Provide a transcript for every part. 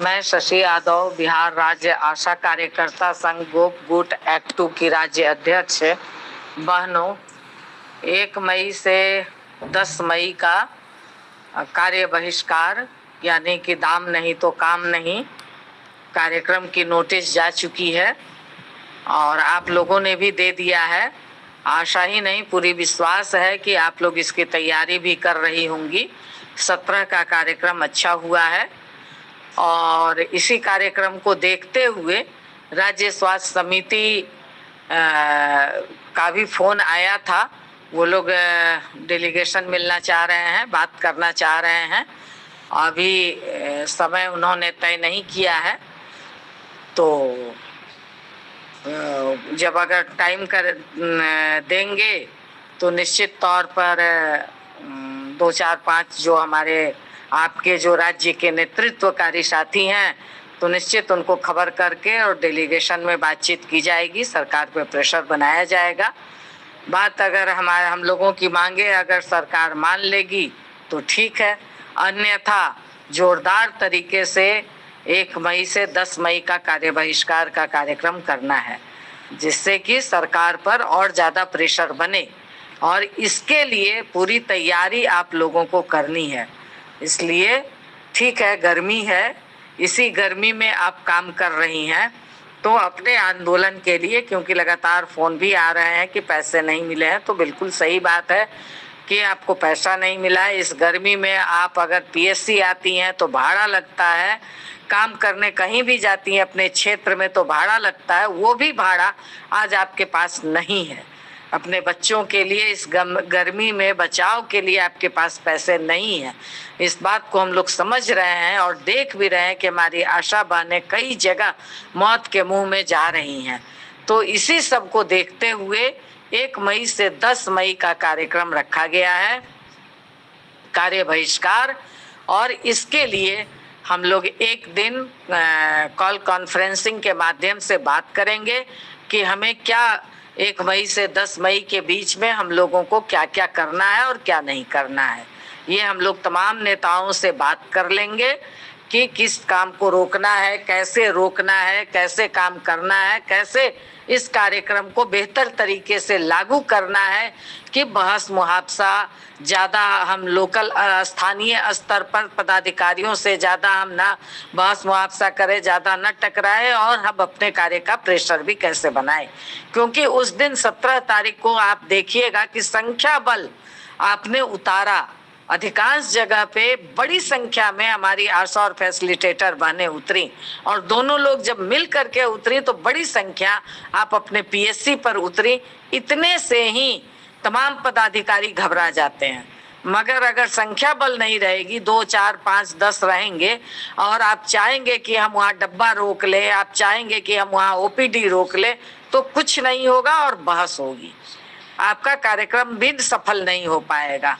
मैं शशि यादव बिहार राज्य आशा कार्यकर्ता संघ गोप गुट एक्ट 2 की राज्य अध्यक्ष। बहनों, 1 मई से 10 मई का कार्य बहिष्कार यानी कि दाम नहीं तो काम नहीं कार्यक्रम की नोटिस जा चुकी है और आप लोगों ने भी दे दिया है। आशा ही नहीं, पूरी विश्वास है कि आप लोग इसकी तैयारी भी कर रही होंगी। 17 का कार्यक्रम अच्छा हुआ है और इसी कार्यक्रम को देखते हुए राज्य स्वास्थ्य समिति का भी फोन आया था। वो लोग डेलीगेशन मिलना चाह रहे हैं, बात करना चाह रहे हैं। अभी समय उन्होंने तय नहीं किया है, तो जब अगर टाइम कर देंगे तो निश्चित तौर पर 2, 4, 5 जो हमारे आपके जो राज्य के नेतृत्वकारी साथी हैं तो निश्चित उनको खबर करके और डेलीगेशन में बातचीत की जाएगी, सरकार पे प्रेशर बनाया जाएगा। बात अगर हम लोगों की मांगे अगर सरकार मान लेगी तो ठीक है, अन्यथा जोरदार तरीके से 1 मई से 10 मई का कार्य बहिष्कार का कार्यक्रम करना है, जिससे कि सरकार पर और ज़्यादा प्रेशर बने और इसके लिए पूरी तैयारी आप लोगों को करनी है। इसलिए ठीक है, गर्मी है, इसी गर्मी में आप काम कर रही हैं तो अपने आंदोलन के लिए, क्योंकि लगातार फ़ोन भी आ रहे हैं कि पैसे नहीं मिले हैं, तो बिल्कुल सही बात है कि आपको पैसा नहीं मिला है। इस गर्मी में आप अगर पीएससी आती हैं तो भाड़ा लगता है, काम करने कहीं भी जाती हैं अपने क्षेत्र में तो भाड़ा लगता है, वो भी भाड़ा आज आपके पास नहीं है। अपने बच्चों के लिए इस गर्मी में बचाव के लिए आपके पास पैसे नहीं है। इस बात को हम लोग समझ रहे हैं और देख भी रहे हैं कि हमारी आशा बहनें कई जगह मौत के मुंह में जा रही हैं। तो इसी सब को देखते हुए 1 मई से 10 मई का कार्यक्रम रखा गया है, कार्य बहिष्कार। और इसके लिए हम लोग एक दिन कॉल कॉन्फ्रेंसिंग के माध्यम से बात करेंगे कि हमें क्या 1 मई से 10 मई के बीच में हम लोगों को क्या क्या करना है और क्या नहीं करना है। ये हम लोग तमाम नेताओं से बात कर लेंगे कि किस काम को रोकना है, कैसे रोकना है, कैसे काम करना है, कैसे इस कार्यक्रम को बेहतर तरीके से लागू करना है कि बहस मुहावसा ज़्यादा हम लोकल स्थानीय स्तर पर पदाधिकारियों से ज़्यादा हम ना बहस मुहावसा करें, ज़्यादा न टकराए और हम अपने कार्य का प्रेशर भी कैसे बनाएं। क्योंकि उस दिन 17 तारीख को आप देखिएगा कि संख्या बल आपने उतारा, अधिकांश जगह पे बड़ी संख्या में हमारी आशा और फैसिलिटेटर बहनें उतरी और दोनों लोग जब मिल करके उतरी तो बड़ी संख्या आप अपने पीएससी पर उतरी। इतने से ही तमाम पदाधिकारी घबरा जाते हैं, मगर अगर संख्या बल नहीं रहेगी, 2, 4, 5, 10 रहेंगे और आप चाहेंगे कि हम वहाँ डब्बा रोक ले, आप चाहेंगे कि हम वहाँ ओपीडी रोक ले, तो कुछ नहीं होगा और बहस होगी, आपका कार्यक्रम भी सफल नहीं हो पाएगा।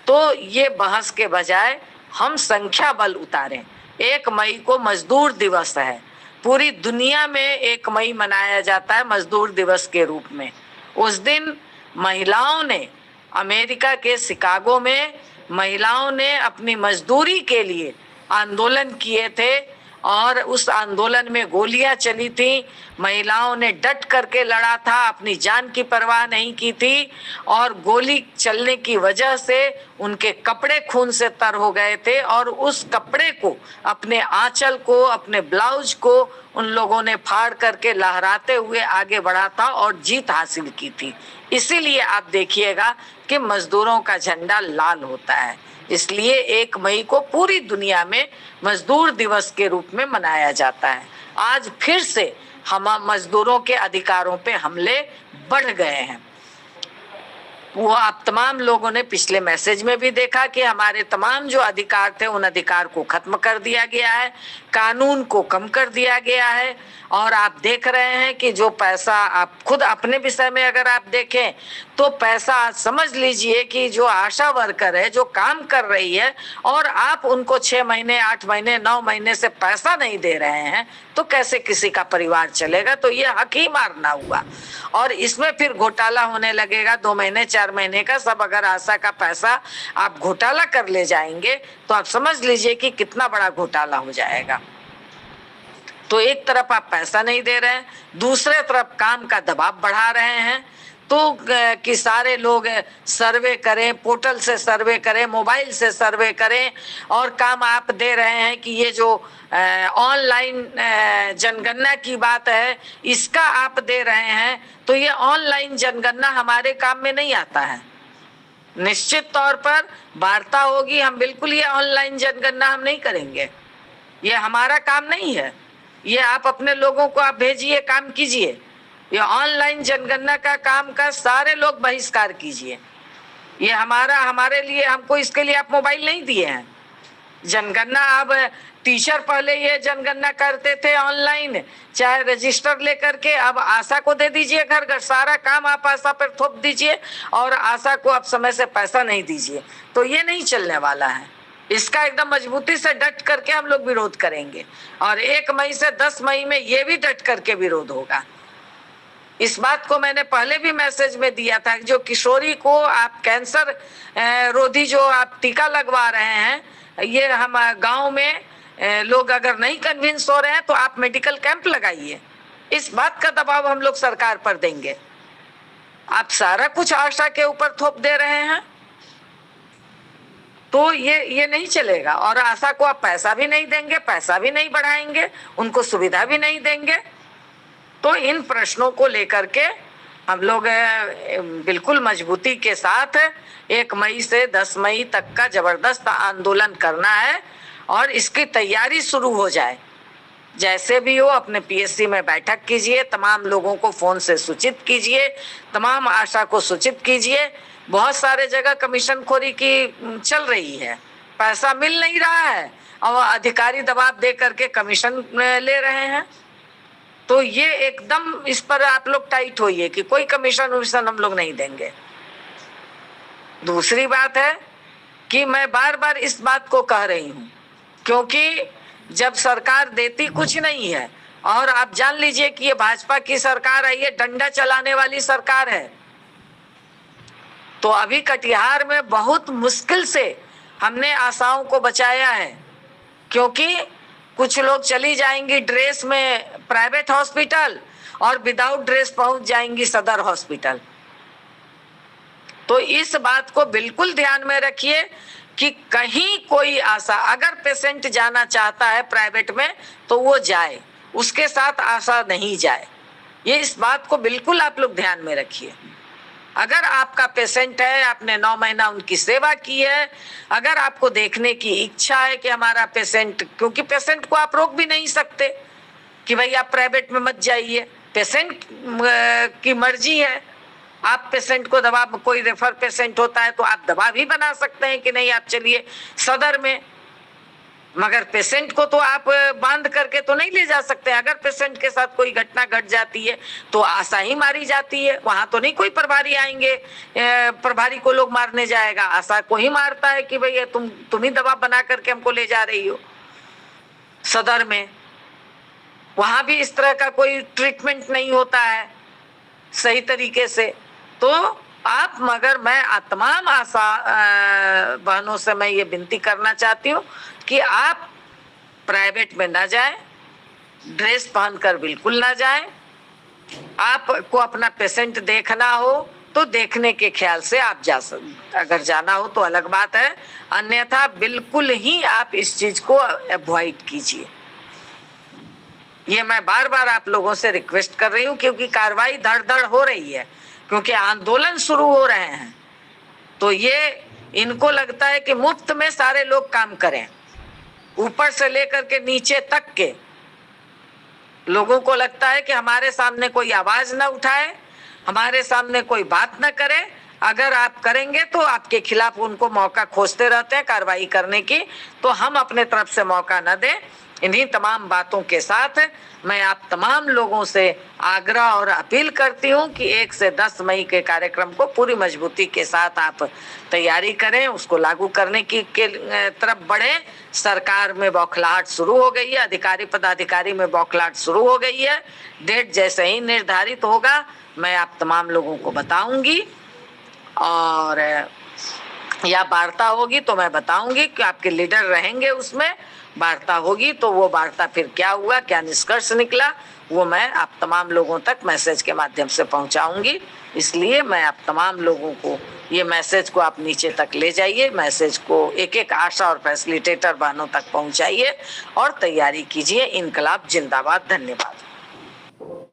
तो ये बहस के बजाय हम संख्या बल उतारें। 1 मई को मजदूर दिवस है, पूरी दुनिया में 1 मई मनाया जाता है मजदूर दिवस के रूप में। उस दिन महिलाओं ने, अमेरिका के शिकागो में महिलाओं ने अपनी मजदूरी के लिए आंदोलन किए थे और उस आंदोलन में गोलियां चली थी। महिलाओं ने डट करके लड़ा था, अपनी जान की परवाह नहीं की थी और गोली चलने की वजह से उनके कपड़े खून से तर हो गए थे और उस कपड़े को, अपने आंचल को, अपने ब्लाउज को उन लोगों ने फाड़ करके लहराते हुए आगे बढ़ा था और जीत हासिल की थी। इसीलिए आप देखिएगा कि मजदूरों का झंडा लाल होता है। इसलिए 1 मई को पूरी दुनिया में मजदूर दिवस के रूप में मनाया जाता है। आज फिर से हम मजदूरों के अधिकारों पे हमले बढ़ गए हैं। वो आप तमाम लोगों ने पिछले मैसेज में भी देखा कि हमारे तमाम जो अधिकार थे उन अधिकार को खत्म कर दिया गया है, कानून को कम कर दिया गया है। और आप देख रहे हैं कि जो पैसा, आप खुद अपने विषय में अगर आप देखें तो पैसा समझ लीजिए कि जो आशा वर्कर है, जो काम कर रही है और आप उनको 6 महीने, 8 महीने, 9 महीने से पैसा नहीं दे रहे हैं तो कैसे किसी का परिवार चलेगा। तो ये हक ही मारना हुआ और इसमें फिर घोटाला होने लगेगा 2 महीने, 4 महीने का सब। अगर आशा का पैसा आप घोटाला कर ले जाएंगे तो आप समझ लीजिए कि कितना बड़ा घोटाला हो जाएगा। तो एक तरफ आप पैसा नहीं दे रहे हैं, दूसरे तरफ काम का दबाव बढ़ा रहे हैं। तो कि सारे लोग सर्वे करें, पोर्टल से सर्वे करें, मोबाइल से सर्वे करें, और काम आप दे रहे हैं कि ये जो ऑनलाइन जनगणना की बात है इसका आप दे रहे हैं, तो ये ऑनलाइन जनगणना हमारे काम में नहीं आता है। निश्चित तौर पर वार्ता होगी, हम बिल्कुल ये ऑनलाइन जनगणना हम नहीं करेंगे, ये हमारा काम नहीं है। ये आप अपने लोगों को आप भेजिए, काम कीजिए। ये ऑनलाइन जनगणना का काम का सारे लोग बहिष्कार कीजिए। ये हमारे लिए, हमको इसके लिए आप मोबाइल नहीं दिए हैं। जनगणना अब टीचर पहले ये जनगणना करते थे ऑनलाइन, चाहे रजिस्टर लेकर के, अब आशा को दे दीजिए घर घर, सारा काम आप आशा पर थोप दीजिए और आशा को आप समय से पैसा नहीं दीजिए। तो ये नहीं चलने वाला है। इसका एकदम मजबूती से डट करके हम लोग विरोध करेंगे, और 1 मई से 10 मई में ये भी डट करके विरोध होगा। इस बात को मैंने पहले भी मैसेज में दिया था, जो किशोरी को आप कैंसर रोधी जो आप टीका लगवा रहे हैं, ये हम गांव में लोग अगर नहीं कन्विंस हो रहे हैं तो आप मेडिकल कैंप लगाइए। इस बात का दबाव हम लोग सरकार पर देंगे। आप सारा कुछ आशा के ऊपर थोप दे रहे हैं, तो ये नहीं चलेगा। और आशा को आप पैसा भी नहीं देंगे, पैसा भी नहीं बढ़ाएंगे, उनको सुविधा भी नहीं देंगे। तो इन प्रश्नों को लेकर के हम लोग बिल्कुल मजबूती के साथ 1 मई से 10 मई तक का जबरदस्त आंदोलन करना है, और इसकी तैयारी शुरू हो जाए। जैसे भी हो अपने पीएससी में बैठक कीजिए, तमाम लोगों को फोन से सूचित कीजिए, तमाम आशा को सूचित कीजिए। बहुत सारे जगह कमीशन खोरी की चल रही है, पैसा मिल नहीं रहा है और अधिकारी दबाव दे करके कमीशन ले रहे हैं। तो ये एकदम इस पर आप लोग टाइट होइए कि कोई कमीशन वमीशन हम लोग नहीं देंगे। दूसरी बात है कि मैं बार बार इस बात को कह रही हूँ, क्योंकि जब सरकार देती कुछ नहीं है, और आप जान लीजिए कि ये भाजपा की सरकार है, ये डंडा चलाने वाली सरकार है। तो अभी कटिहार में बहुत मुश्किल से हमने आशाओं को बचाया है, क्योंकि कुछ लोग चली जाएंगी ड्रेस में प्राइवेट हॉस्पिटल और विदाउट ड्रेस पहुंच जाएंगी सदर हॉस्पिटल। तो इस बात को बिल्कुल ध्यान में रखिए कि कहीं कोई आशा, अगर पेशेंट जाना चाहता है प्राइवेट में तो वो जाए, उसके साथ आशा नहीं जाए। ये इस बात को बिल्कुल आप लोग ध्यान में रखिए। अगर आपका पेशेंट है, आपने 9 महीना उनकी सेवा की है, अगर आपको देखने की इच्छा है कि हमारा पेशेंट, क्योंकि पेशेंट को आप रोक भी नहीं सकते कि भाई आप प्राइवेट में मत जाइए, पेशेंट की मर्जी है। आप पेशेंट को दबाव, कोई रेफर पेशेंट होता है तो आप दबाव भी बना सकते हैं कि नहीं आप चलिए सदर में, मगर पेशेंट को तो आप बांध करके तो नहीं ले जा सकते। अगर पेशेंट के साथ कोई घटना घट जाती है तो आशा ही मारी जाती है, वहां तो नहीं कोई प्रभारी आएंगे, प्रभारी को लोग मारने जाएगा, आशा को ही मारता है कि भैया तुम ही दबाव बना करके हमको ले जा रही हो सदर में। वहां भी इस तरह का कोई ट्रीटमेंट नहीं होता है सही तरीके से। तो आप, मगर मैं तमाम आशा बहनों से मैं ये विनती करना चाहती हूँ कि आप प्राइवेट में ना जाएं, ड्रेस पहनकर बिल्कुल ना जाएं। आपको अपना पेशेंट देखना हो तो देखने के ख्याल से आप जा सकते, अगर जाना हो तो अलग बात है, अन्यथा बिल्कुल ही आप इस चीज को अवॉइड कीजिए। ये मैं बार बार आप लोगों से रिक्वेस्ट कर रही हूँ, क्योंकि कार्रवाई धड़ धड़ हो रही है, क्योंकि आंदोलन शुरू हो रहे हैं। तो ये इनको लगता है कि मुफ्त में सारे लोग काम करें, ऊपर से लेकर के नीचे तक के लोगों को लगता है कि हमारे सामने कोई आवाज न उठाए, हमारे सामने कोई बात न करे। अगर आप करेंगे तो आपके खिलाफ उनको मौका खोजते रहते हैं कार्रवाई करने की, तो हम अपने तरफ से मौका न दें। इन्हीं तमाम बातों के साथ मैं आप तमाम लोगों से आग्रह और अपील करती हूँ कि 1 से 10 मई के कार्यक्रम को पूरी मजबूती के साथ आप तैयारी करें, उसको लागू करने की के तरफ बढ़े। सरकार में बौखलाहट शुरू हो गई है, अधिकारी पदाधिकारी में बौखलाहट शुरू हो गई है। डेट जैसे ही निर्धारित होगा मैं आप तमाम लोगों को बताऊंगी। और या वार्ता होगी तो मैं बताऊंगी कि आपके लीडर रहेंगे उसमें, वार्ता होगी तो वो वार्ता फिर क्या हुआ, क्या निष्कर्ष निकला, वो मैं आप तमाम लोगों तक मैसेज के माध्यम से पहुंचाऊंगी। इसलिए मैं आप तमाम लोगों को ये मैसेज को आप नीचे तक ले जाइए, मैसेज को एक एक आशा और फैसिलिटेटर बहनों तक पहुंचाइए और तैयारी कीजिए। इनकलाब जिंदाबाद। धन्यवाद।